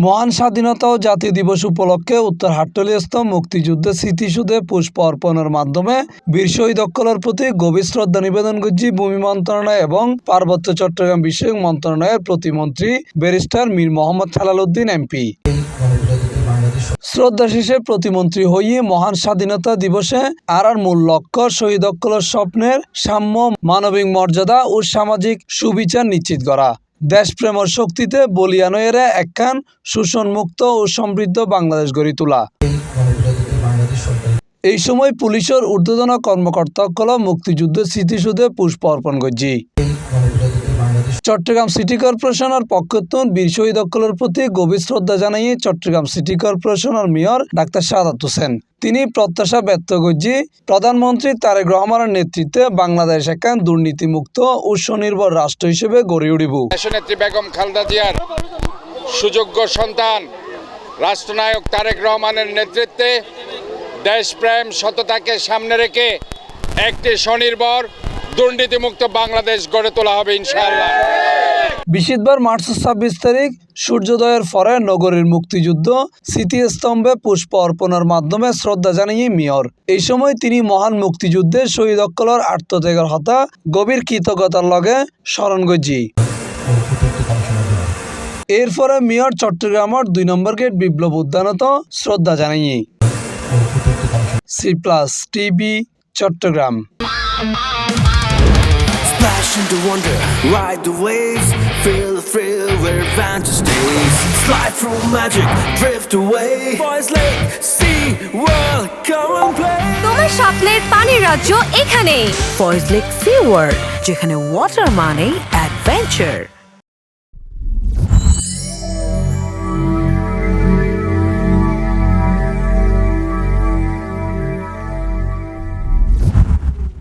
মহান স্বাধীনতা ও জাতীয় দিবস উপলক্ষে উত্তর হাট্টলিস্থ মুক্তিযুদ্ধের স্মৃতিসৌধে পুষ্প অর্পণের মাধ্যমে বীর শহীদসকলের প্রতি গভীর শ্রদ্ধা নিবেদন করছি ভূমি মন্ত্রণালয় এবং পার্বত্য চট্টগ্রাম বিষয়ক মন্ত্রণালয়ের প্রতিমন্ত্রী ব্যারিস্টার মীর মোহাম্মদ হেলাল উদ্দিন এমপি। শ্রদ্ধা শেষে প্রতিমন্ত্রী হয়ে মহান স্বাধীনতা দিবসে আর মূল লক্ষ্য শহীদসকলের স্বপ্নের সাম্য, মানবিক মর্যাদা ও সামাজিক সুবিচার নিশ্চিত করা। দেশপ্রেমর শক্তিতে বলিয়ান এরা একখান শোষণমুক্ত ও সমৃদ্ধ বাংলাদেশ গড়ে তোলা। এই সময় পুলিশের ঊর্ধ্বতন কর্মকর্তাসকল মুক্তিযুদ্ধের স্মৃতিসৌধে পুষ্প অর্পণ করছি। চট্টগ্রাম সিটি কর্পোরেশনের পক্ষ থেকে বীর শহীদসকলের প্রতি গভীর শ্রদ্ধা জানিয়ে চট্টগ্রাম সিটি কর্পোরেশনের মেয়র ডাক্তার সাদাত হোসেন তিনি প্রত্যাশা ব্যক্ত করছি প্রধানমন্ত্রী তারেক রহমানের নেতৃত্বে বাংলাদেশ একখান দুর্নীতিমুক্ত ও স্বনির্ভর রাষ্ট্র হিসেবে গড়ে উঠিব। দেশনেত্রী বেগম খালেদা জিয়ার সুযোগ্য সন্তান রাষ্ট্রনায়ক তারেক রহমানের নেতৃত্বে দেশপ্রেম সততাকে সামনে রেখে একটি স্বনির্ভর দুর্নীতিমুক্ত বাংলাদেশ গড়ে তোলা হবে ইনশাআল্লাহ। বৃহস্পতিবার মার্চ 26 তারিখ সূর্যোদয়ের পরে নগরীর মুক্তিযুদ্ধ স্মৃতিস্তম্ভে পুষ্প অর্পণের মাধ্যমে শ্রদ্ধা জানিয়ে মেয়র এই সময় তিনি মহান মুক্তিযুদ্ধে শহীদসকলের আত্মত্যাগের হতা গভীর কৃতজ্ঞতার লগে স্মরণ করছি। এরপরে মেয়র চট্টগ্রামের 2 নম্বর গেট বিপ্লব উদ্যানত শ্রদ্ধা জানিয়ে। C+ TV Chittagong. Splash into wonder, ride the waves, feel the thrill where adventure stays. Slide through magic, drift away. Boys Lake, sea, world, come and play. তোমার স্বপ্নের পানির রাজ্য এখানে ফয়েজ লেক সি ওয়ার্ল্ড, যেখানে ওয়াটার মানে অ্যাডভেঞ্চার।